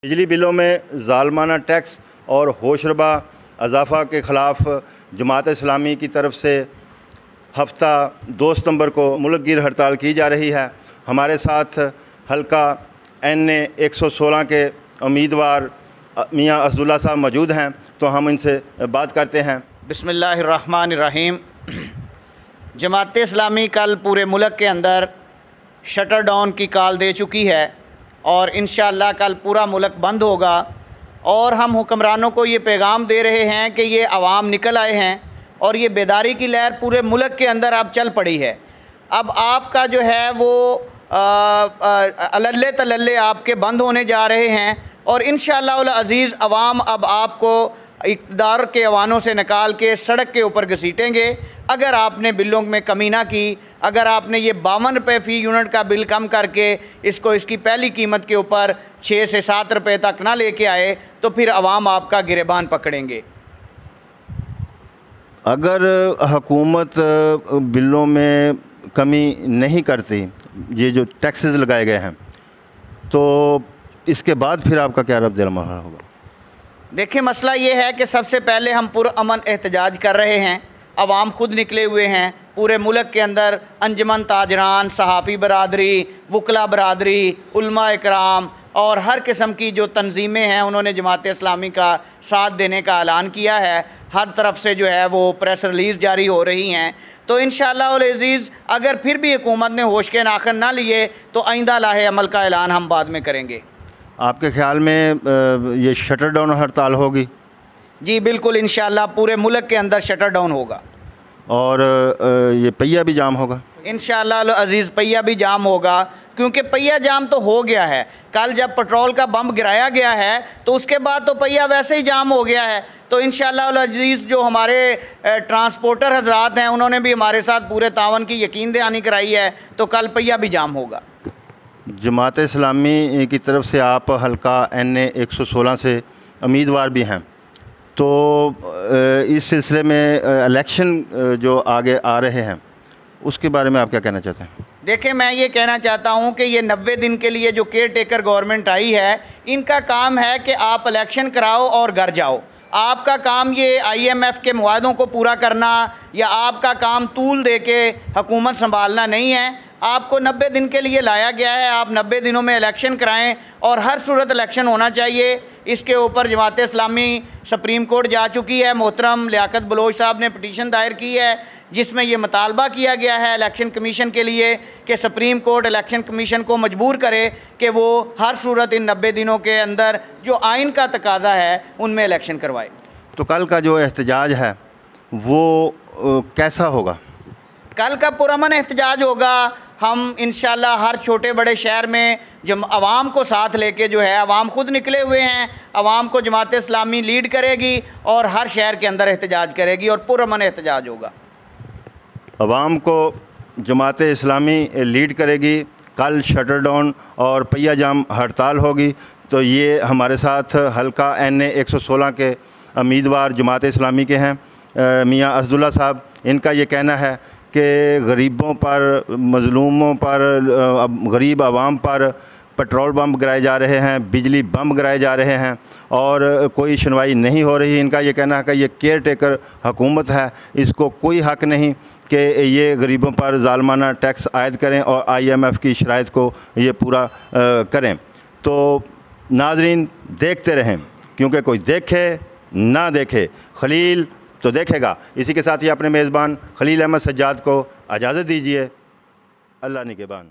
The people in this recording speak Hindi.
बिजली बिलों में ज़ालमाना टैक्स और होशरबा इजाफ़ा के ख़िलाफ़ जमात इस्लामी की तरफ से हफ्ता 2 सितंबर को मुल्क गिर हड़ताल की जा रही है। हमारे साथ हल्का NA 116 के उम्मीदवार मियाँ असदुल्ला साहब मौजूद हैं, तो हम इनसे बात करते हैं। बिस्मिल्लाहिर्रहमानिर्रहीम। जमात इस्लामी कल पूरे मुल्क के अंदर शटर डाउन की कॉल दे चुकी है और इंशाअल्लाह कल पूरा मुल्क बंद होगा। और हम हुक्मरानों को ये पैगाम दे रहे हैं कि ये अवाम निकल आए हैं और ये बेदारी की लहर पूरे मुल्क के अंदर अब चल पड़ी है। अब आपका जो है वो अल्ले तल्ले आपके बंद होने जा रहे हैं और इंशाअल्लाह उल अज़ीज़ अवाम अब आपको इक़्तिदार के अवानों से निकाल के सड़क के ऊपर घसीटेंगे। अगर आपने बिलों में कमी ना की, अगर आपने ये 52 रुपये फ़ी यूनिट का बिल कम करके इसको इसकी पहली कीमत के ऊपर 6 से 7 रुपये तक ना लेके आए तो फिर अवाम आपका गिरेबान पकड़ेंगे। अगर हुकूमत बिलों में कमी नहीं करती, ये जो टैक्सेस लगाए गए हैं, तो इसके बाद फिर आपका क्या रद्द-ए-अमल होगा? देखिए, मसला ये है कि सबसे पहले हम पुरअमन एहतजाज कर रहे हैं। अवाम खुद निकले हुए हैं पूरे मुल्क के अंदर। अंजुमन ताजरान, सहाफ़ी बरादरी, वकला बरादरी, उलमा इकराम और हर किस्म की जो तंजीमें हैं उन्होंने जमात इस्लामी का साथ देने का ऐलान किया है। हर तरफ से जो है वो प्रेस रिलीज़ जारी हो रही हैं। तो इंशाअल्लाह उल अज़ीज़ अगर फिर भी हुकूमत ने होश के नाखन ना लिए तो आइंदा लाहे अमल का ऐलान हम बाद में करेंगे। आपके ख़्याल में ये शटर डाउन हड़ताल होगी? जी बिल्कुल, इंशाअल्लाह पूरे मुल्क के अंदर शटर डाउन होगा। और ये पहिया भी जाम होगा? इंशाअल्लाह अज़ीज़ पहिया भी जाम होगा, क्योंकि पहिया जाम तो हो गया है। कल जब पेट्रोल का बम गिराया गया है तो उसके बाद तो पहिया वैसे ही जाम हो गया है। तो इंशाअल्लाह अज़ीज़ जो हमारे ट्रांसपोर्टर हज़रात हैं उन्होंने भी हमारे साथ पूरे तावन की यकीन दहानी कराई है, तो कल पहिया भी जाम होगा। जमात इस्लामी की तरफ से आप हल्का NA 116 से उम्मीदवार भी हैं, तो इस सिलसिले में इलेक्शन जो आगे आ रहे हैं उसके बारे में आप क्या कहना चाहते हैं? देखिए, मैं ये कहना चाहता हूँ कि ये 90 दिन के लिए जो केयर टेकर गवर्नमेंट आई है, इनका काम है कि आप इलेक्शन कराओ और घर जाओ। आपका काम ये IMF के मुआहदों को पूरा करना या आपका काम तूल दे के हुकूमत संभालना नहीं है। आपको 90 दिन के लिए लाया गया है। आप 90 दिनों में इलेक्शन कराएं और हर सूरत इलेक्शन होना चाहिए। इसके ऊपर जमात इस्लामी सुप्रीम कोर्ट जा चुकी है। मोहतरम लियाकत बलोच साहब ने पटिशन दायर की है जिसमें ये मुतालबा किया गया है इलेक्शन कमीशन के लिए कि सुप्रीम कोर्ट इलेक्शन कमीशन को मजबूर करे कि वो हर सूरत इन 90 दिनों के अंदर जो आइन का तकाजा है उनमें इलेक्शन करवाए। तो कल का जो एहतजाज है वो कैसा होगा? कल का पुरअमन एहतजाज होगा। हम इंशाअल्लाह हर छोटे बड़े शहर में जब आवाम को साथ लेके जो है, आवाम खुद निकले हुए हैं, आवाम को जमात इस्लामी लीड करेगी और हर शहर के अंदर एहतजाज करेगी और पुरअमन एहतजाज होगा। आवाम को जमात इस्लामी लीड करेगी, कल शटर डाउन और पहिया जाम हड़ताल होगी। तो ये हमारे साथ हल्का NA 116 के उम्मीदवार जमात इस्लामी के हैं मियाँ असदुल्ला साहब। इनका ये कहना है कि गरीबों पर, मज़लूमों पर, गरीब आवाम पर पेट्रोल बम गिराए जा रहे हैं, बिजली बम गिराए जा रहे हैं और कोई सुनवाई नहीं हो रही। इनका ये कहना है कि ये केयर टेकर हुकूमत है, इसको कोई हक़ नहीं कि ये गरीबों पर ज़ालमाना टैक्स आयद करें और IMF की शराइत को ये पूरा करें। तो नाज़रीन देखते रहें, क्योंकि कोई देखे ना देखे खलील तो देखेगा। इसी के साथ ही अपने मेज़बान खलील अहमद सज्जाद को इजाज़त दीजिए। अल्लाह निगहबान।